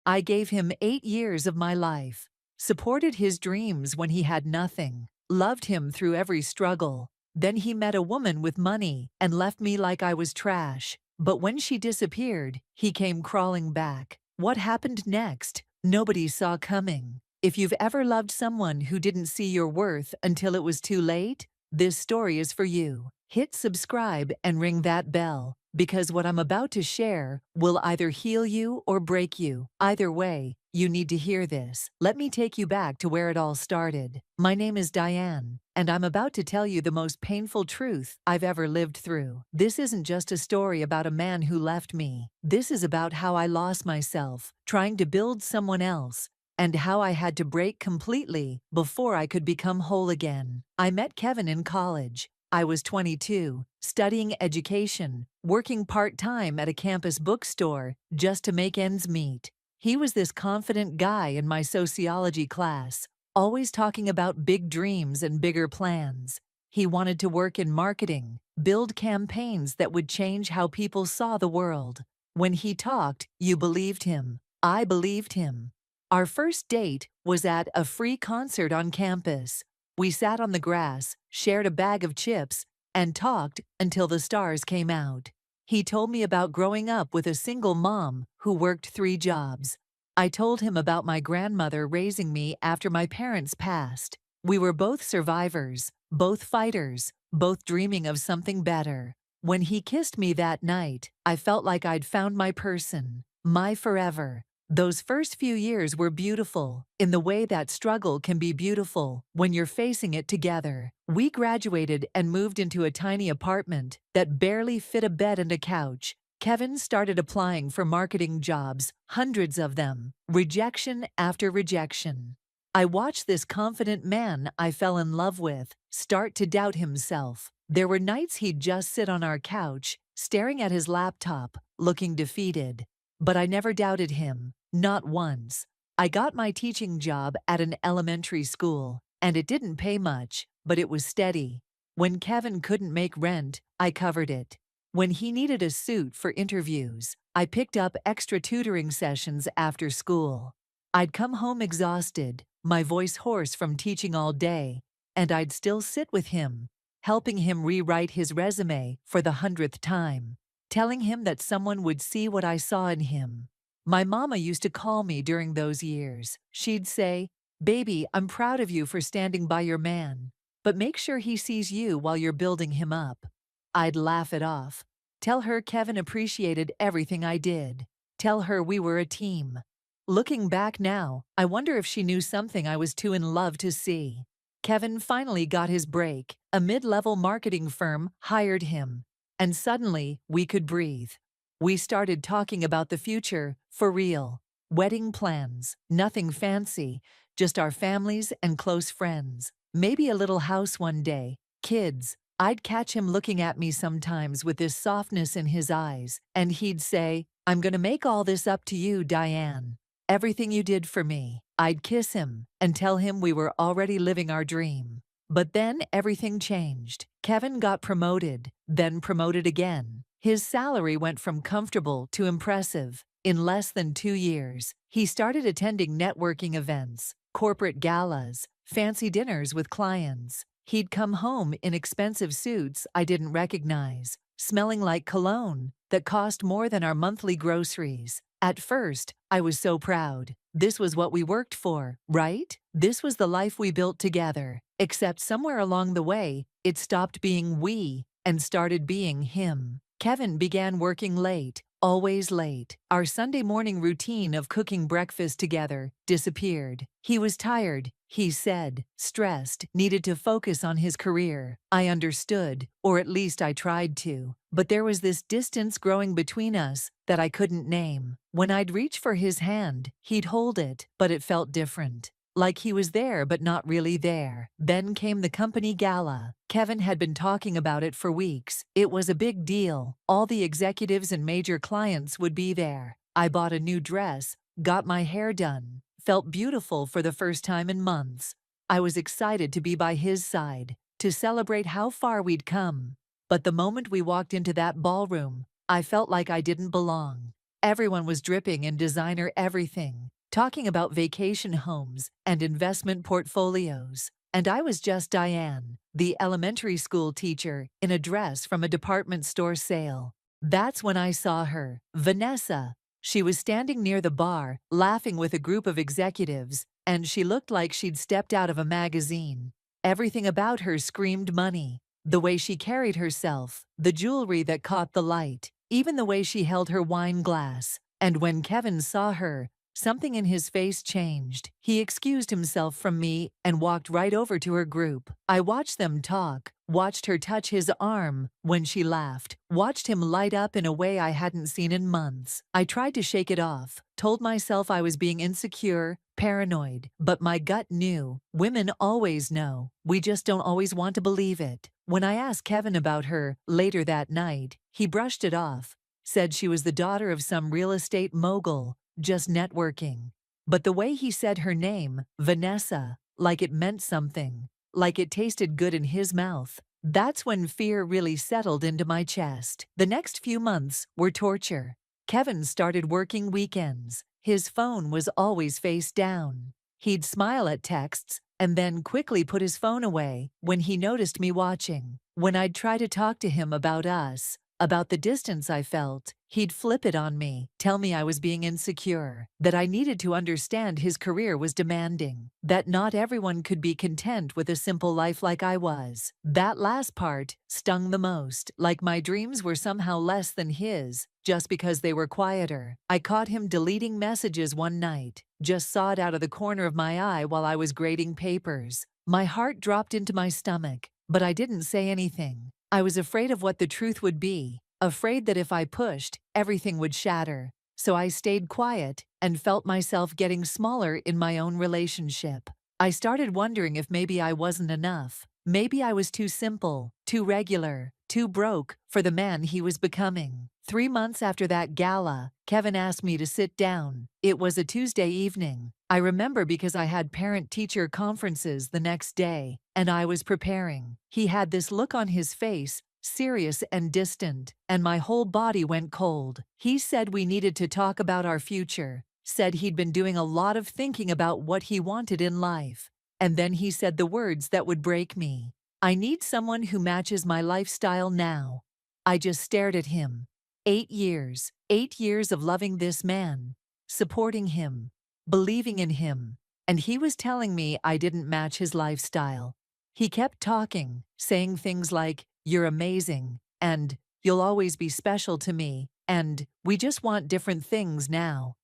I gave him 8 years of my life, supported his dreams when he had nothing, loved him through every struggle. Then he met a woman with money and left me like I was trash. But when she disappeared, he came crawling back. What happened next? Nobody saw coming. If you've ever loved someone who didn't see your worth until it was too late, this story is for you. Hit subscribe and ring that bell, because what I'm about to share will either heal you or break you. Either way, you need to hear this. Let me take you back to where it all started. My name is Diane, and I'm about to tell you the most painful truth I've ever lived through. This isn't just a story about a man who left me. This is about how I lost myself, trying to build someone else, and how I had to break completely before I could become whole again. I met Kevin in college. I was 22, studying education, working part-time at a campus bookstore just to make ends meet. He was this confident guy in my sociology class, always talking about big dreams and bigger plans. He wanted to work in marketing, build campaigns that would change how people saw the world. When he talked, you believed him. I believed him. Our first date was at a free concert on campus. We sat on the grass, shared a bag of chips, and talked until the stars came out. He told me about growing up with a single mom who worked 3 jobs. I told him about my grandmother raising me after my parents passed. We were both survivors, both fighters, both dreaming of something better. When he kissed me that night, I felt like I'd found my person, my forever. Those first few years were beautiful, in the way that struggle can be beautiful when you're facing it together. We graduated and moved into a tiny apartment that barely fit a bed and a couch. Kevin started applying for marketing jobs, hundreds of them, rejection after rejection. I watched this confident man I fell in love with start to doubt himself. There were nights he'd just sit on our couch, staring at his laptop, looking defeated. But I never doubted him. Not once. I got my teaching job at an elementary school, and it didn't pay much, but it was steady. When Kevin couldn't make rent, I covered it. When he needed a suit for interviews, I picked up extra tutoring sessions after school. I'd come home exhausted, my voice hoarse from teaching all day, and I'd still sit with him, helping him rewrite his resume for the 100th time, telling him that someone would see what I saw in him. My mama used to call me during those years. She'd say, "Baby, I'm proud of you for standing by your man, but make sure he sees you while you're building him up." I'd laugh it off. Tell her Kevin appreciated everything I did. Tell her we were a team. Looking back now, I wonder if she knew something I was too in love to see. Kevin finally got his break. A mid-level marketing firm hired him, and suddenly we could breathe. We started talking about the future, for real. Wedding plans, nothing fancy, just our families and close friends. Maybe a little house one day, kids. I'd catch him looking at me sometimes with this softness in his eyes, and he'd say, "I'm gonna make all this up to you, Diane. Everything you did for me." I'd kiss him and tell him we were already living our dream. But then everything changed. Kevin got promoted, then promoted again. His salary went from comfortable to impressive. In less than 2 years, he started attending networking events, corporate galas, fancy dinners with clients. He'd come home in expensive suits I didn't recognize, smelling like cologne that cost more than our monthly groceries. At first, I was so proud. This was what we worked for, right? This was the life we built together. Except somewhere along the way, it stopped being we and started being him. Kevin began working late, always late. Our Sunday morning routine of cooking breakfast together disappeared. He was tired, he said, stressed, needed to focus on his career. I understood, or at least I tried to. But there was this distance growing between us that I couldn't name. When I'd reach for his hand, he'd hold it, but it felt different. Like he was there but not really there. Then came the company gala. Kevin had been talking about it for weeks. It was a big deal. All the executives and major clients would be there. I bought a new dress, got my hair done, felt beautiful for the first time in months. I was excited to be by his side, to celebrate how far we'd come. But the moment we walked into that ballroom, I felt like I didn't belong. Everyone was dripping in designer everything, talking about vacation homes and investment portfolios. And I was just Diane, the elementary school teacher, in a dress from a department store sale. That's when I saw her, Vanessa. She was standing near the bar, laughing with a group of executives, and she looked like she'd stepped out of a magazine. Everything about her screamed money. The way she carried herself, the jewelry that caught the light, even the way she held her wine glass. And when Kevin saw her, something in his face changed. He excused himself from me and walked right over to her group. I watched them talk, watched her touch his arm when she laughed, watched him light up in a way I hadn't seen in months. I tried to shake it off, told myself I was being insecure, paranoid, but my gut knew. Women always know. We just don't always want to believe it. When I asked Kevin about her later that night, he brushed it off, said she was the daughter of some real estate mogul, just networking. But the way he said her name, Vanessa, like it meant something, like it tasted good in his mouth, that's when fear really settled into my chest. The next few months were torture. Kevin started working weekends. His phone was always face down. He'd smile at texts and then quickly put his phone away when he noticed me watching. When I'd try to talk to him about us, about the distance I felt, he'd flip it on me, tell me I was being insecure, that I needed to understand his career was demanding, that not everyone could be content with a simple life like I was. That last part stung the most, like my dreams were somehow less than his, just because they were quieter. I caught him deleting messages one night, just saw it out of the corner of my eye while I was grading papers. My heart dropped into my stomach, but I didn't say anything. I was afraid of what the truth would be, afraid that if I pushed, everything would shatter. So I stayed quiet and felt myself getting smaller in my own relationship. I started wondering if maybe I wasn't enough. Maybe I was too simple, too regular, too broke for the man he was becoming. 3 months after that gala, Kevin asked me to sit down. It was a Tuesday evening. I remember because I had parent-teacher conferences the next day, and I was preparing. He had this look on his face, serious and distant, and my whole body went cold. He said we needed to talk about our future, said he'd been doing a lot of thinking about what he wanted in life. And then he said the words that would break me. I need someone who matches my lifestyle now. I just stared at him. 8 years. 8 years of loving this man, supporting him, believing in him, and he was telling me I didn't match his lifestyle. He kept talking, saying things like, "You're amazing," and "You'll always be special to me," and "We just want different things now."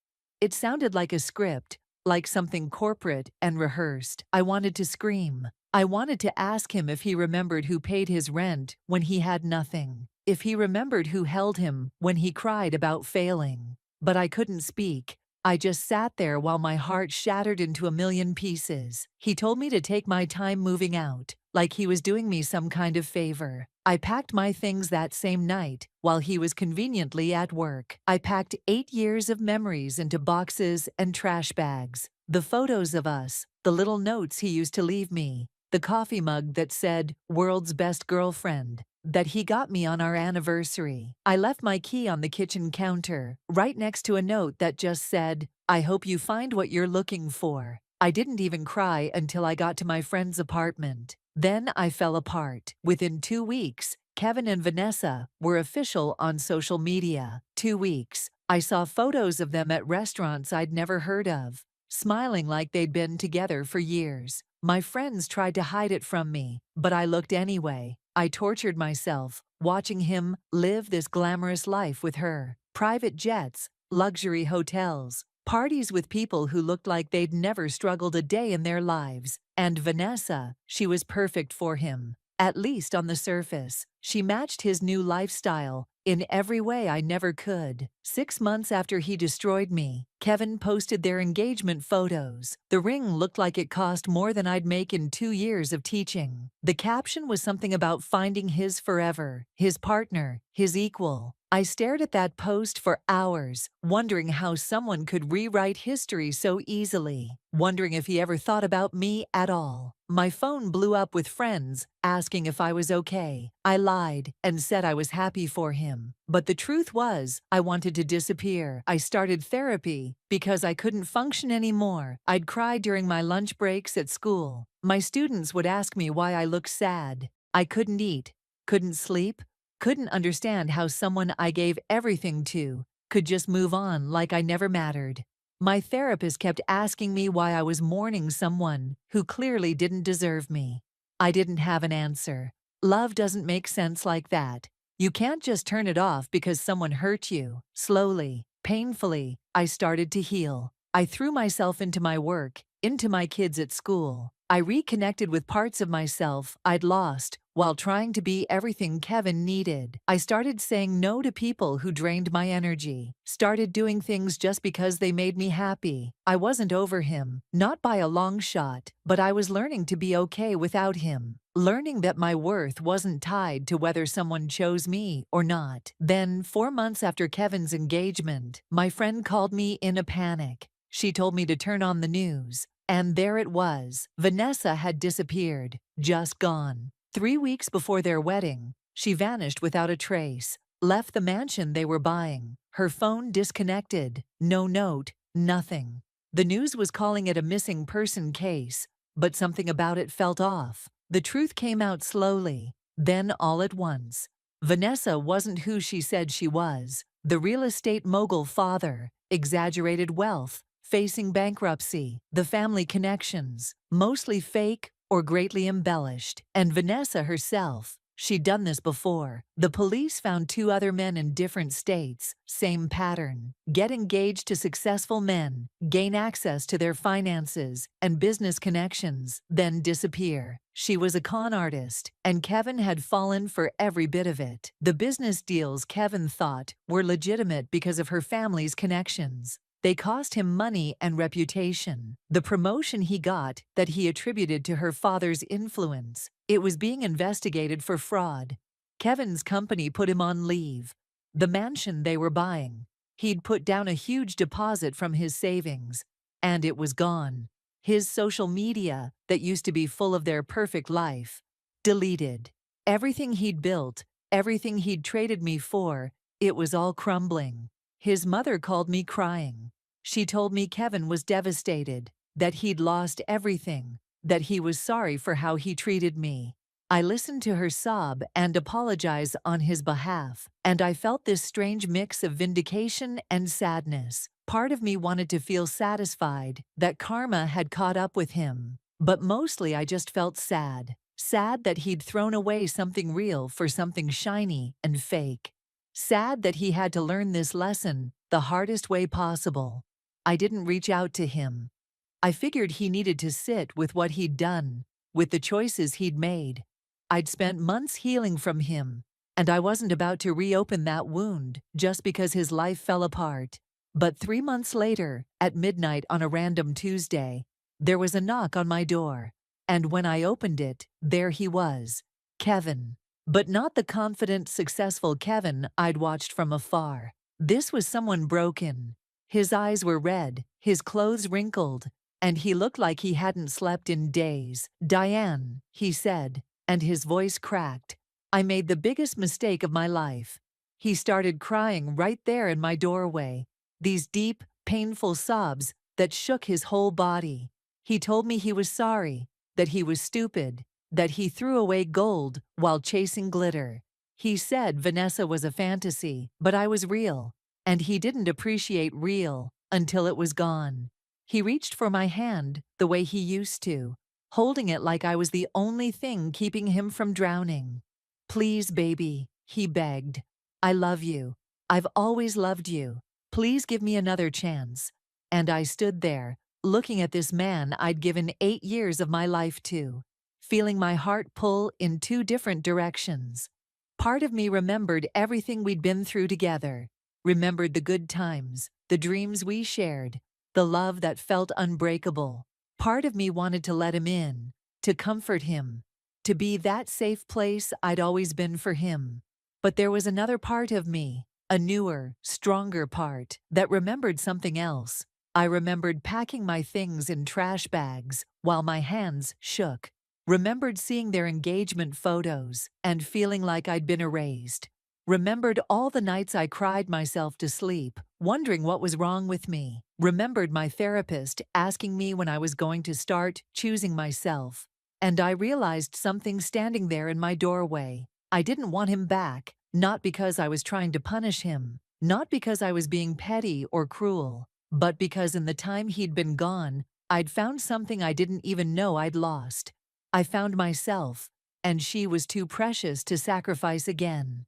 It sounded like a script, like something corporate and rehearsed. I wanted to scream. I wanted to ask him if he remembered who paid his rent when he had nothing, if he remembered who held him when he cried about failing. But I couldn't speak. I just sat there while my heart shattered into a million pieces. He told me to take my time moving out, like he was doing me some kind of favor. I packed my things that same night, while he was conveniently at work. I packed 8 years of memories into boxes and trash bags. The photos of us, the little notes he used to leave me, the coffee mug that said, "World's Best Girlfriend," that he got me on our anniversary. I left my key on the kitchen counter, right next to a note that just said, "I hope you find what you're looking for." I didn't even cry until I got to my friend's apartment. Then I fell apart. Within 2 weeks, Kevin and Vanessa were official on social media. 2 weeks. I saw photos of them at restaurants I'd never heard of, smiling like they'd been together for years. My friends tried to hide it from me, but I looked anyway. I tortured myself, watching him live this glamorous life with her. Private jets, luxury hotels, parties with people who looked like they'd never struggled a day in their lives. And Vanessa, she was perfect for him. At least on the surface, she matched his new lifestyle in every way I never could. 6 months after he destroyed me, Kevin posted their engagement photos. The ring looked like it cost more than I'd make in 2 years of teaching. The caption was something about finding his forever, his partner, his equal. I stared at that post for hours, wondering how someone could rewrite history so easily, wondering if he ever thought about me at all. My phone blew up with friends asking if I was okay. I lied and said I was happy for him. But the truth was, I wanted to disappear. I started therapy because I couldn't function anymore. I'd cry during my lunch breaks at school. My students would ask me why I looked sad. I couldn't eat, couldn't sleep, couldn't understand how someone I gave everything to could just move on like I never mattered. My therapist kept asking me why I was mourning someone who clearly didn't deserve me. I didn't have an answer. Love doesn't make sense like that. You can't just turn it off because someone hurt you. Slowly, painfully, I started to heal. I threw myself into my work, into my kids at school. I reconnected with parts of myself I'd lost while trying to be everything Kevin needed. I started saying no to people who drained my energy, started doing things just because they made me happy. I wasn't over him, not by a long shot, but I was learning to be okay without him, learning that my worth wasn't tied to whether someone chose me or not. Then, 4 months after Kevin's engagement, my friend called me in a panic. She told me to turn on the news. And there it was. Vanessa had disappeared, just gone. 3 weeks before their wedding, she vanished without a trace, left the mansion they were buying. Her phone disconnected, no note, nothing. The news was calling it a missing person case, but something about it felt off. The truth came out slowly, then all at once. Vanessa wasn't who she said she was. The real estate mogul father, exaggerated wealth, facing bankruptcy, the family connections, mostly fake or greatly embellished. And Vanessa herself, she'd done this before. The police found 2 other men in different states, same pattern. Get engaged to successful men, gain access to their finances and business connections, then disappear. She was a con artist, and Kevin had fallen for every bit of it. The business deals Kevin thought were legitimate because of her family's connections. They cost him money and reputation. The promotion he got that he attributed to her father's influence. It was being investigated for fraud. Kevin's company put him on leave. The mansion they were buying. He'd put down a huge deposit from his savings, and it was gone. His social media, that used to be full of their perfect life, deleted. Everything he'd built, everything he'd traded me for, it was all crumbling. His mother called me crying. She told me Kevin was devastated, that he'd lost everything, that he was sorry for how he treated me. I listened to her sob and apologize on his behalf, and I felt this strange mix of vindication and sadness. Part of me wanted to feel satisfied that karma had caught up with him, but mostly I just felt sad. Sad that he'd thrown away something real for something shiny and fake. Sad that he had to learn this lesson the hardest way possible. I didn't reach out to him. I figured he needed to sit with what he'd done, with the choices he'd made. I'd spent months healing from him, and I wasn't about to reopen that wound just because his life fell apart. But 3 months later, at midnight on a random Tuesday, there was a knock on my door, and when I opened it, there he was, Kevin. But not the confident, successful Kevin I'd watched from afar. This was someone broken. His eyes were red, his clothes wrinkled, and he looked like he hadn't slept in days. "Diane," he said, and his voice cracked. "I made the biggest mistake of my life." He started crying right there in my doorway, these deep, painful sobs that shook his whole body. He told me he was sorry, that he was stupid, that he threw away gold while chasing glitter. He said Vanessa was a fantasy, but I was real, and he didn't appreciate real until it was gone. He reached for my hand the way he used to, holding it like I was the only thing keeping him from drowning. "Please, baby," he begged. "I love you. I've always loved you. Please give me another chance." And I stood there, looking at this man I'd given 8 years of my life to, feeling my heart pull in 2 different directions. Part of me remembered everything we'd been through together, remembered the good times, the dreams we shared, the love that felt unbreakable. Part of me wanted to let him in, to comfort him, to be that safe place I'd always been for him. But there was another part of me, a newer, stronger part, that remembered something else. I remembered packing my things in trash bags while my hands shook. Remembered seeing their engagement photos and feeling like I'd been erased. Remembered all the nights I cried myself to sleep, wondering what was wrong with me. Remembered my therapist asking me when I was going to start choosing myself. And I realized something standing there in my doorway. I didn't want him back, not because I was trying to punish him, not because I was being petty or cruel, but because in the time he'd been gone, I'd found something I didn't even know I'd lost. I found myself, and she was too precious to sacrifice again.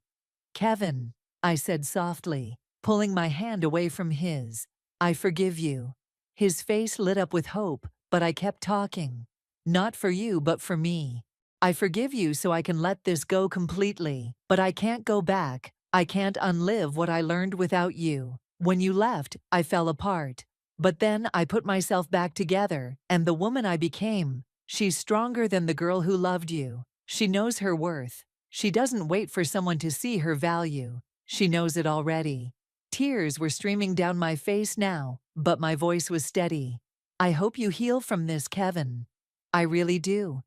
Kevin, I said softly, pulling my hand away from his. I forgive you. His face lit up with hope, but I kept talking. Not for you, but for me. I forgive you so I can let this go completely, but I can't go back. I can't unlive what I learned without you. When you left, I fell apart. But then I put myself back together, and the woman I became, she's stronger than the girl who loved you. She knows her worth. She doesn't wait for someone to see her value. She knows it already. Tears were streaming down my face now, but my voice was steady. I hope you heal from this, Kevin. I really do.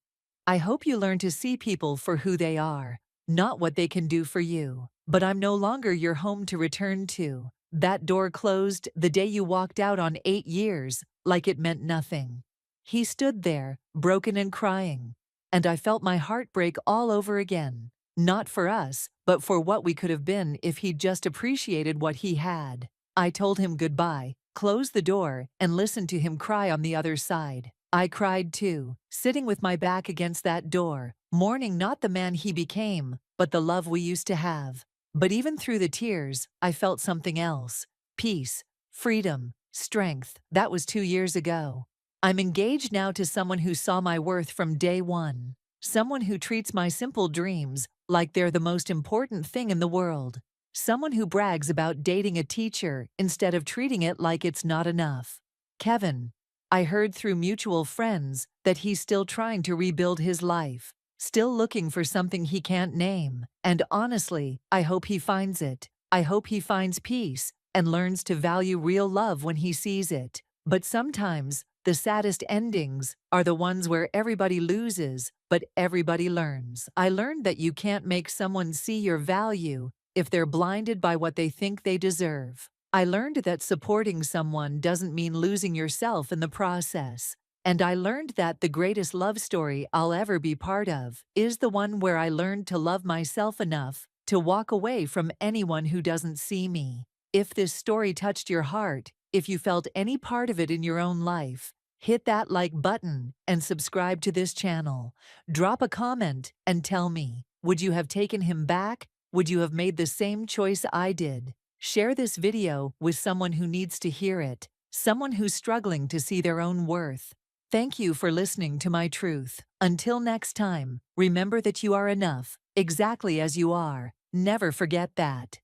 I hope you learn to see people for who they are, not what they can do for you. But I'm no longer your home to return to. That door closed the day you walked out on 8 years, like it meant nothing. He stood there, broken and crying, and I felt my heart break all over again. Not for us, but for what we could have been if he'd just appreciated what he had. I told him goodbye, closed the door, and listened to him cry on the other side. I cried too, sitting with my back against that door, mourning not the man he became, but the love we used to have. But even through the tears, I felt something else. Peace, freedom, strength. That was 2 years ago. I'm engaged now to someone who saw my worth from day one. Someone who treats my simple dreams like they're the most important thing in the world. Someone who brags about dating a teacher instead of treating it like it's not enough. Kevin, I heard through mutual friends that he's still trying to rebuild his life, still looking for something he can't name. And honestly, I hope he finds it. I hope he finds peace and learns to value real love when he sees it. But sometimes, the saddest endings are the ones where everybody loses, but everybody learns. I learned that you can't make someone see your value if they're blinded by what they think they deserve. I learned that supporting someone doesn't mean losing yourself in the process. And I learned that the greatest love story I'll ever be part of is the one where I learned to love myself enough to walk away from anyone who doesn't see me. If this story touched your heart, if you felt any part of it in your own life, hit that like button and subscribe to this channel. Drop a comment and tell me, would you have taken him back? Would you have made the same choice I did? Share this video with someone who needs to hear it, someone who's struggling to see their own worth. Thank you for listening to my truth. Until next time, remember that you are enough, exactly as you are. Never forget that.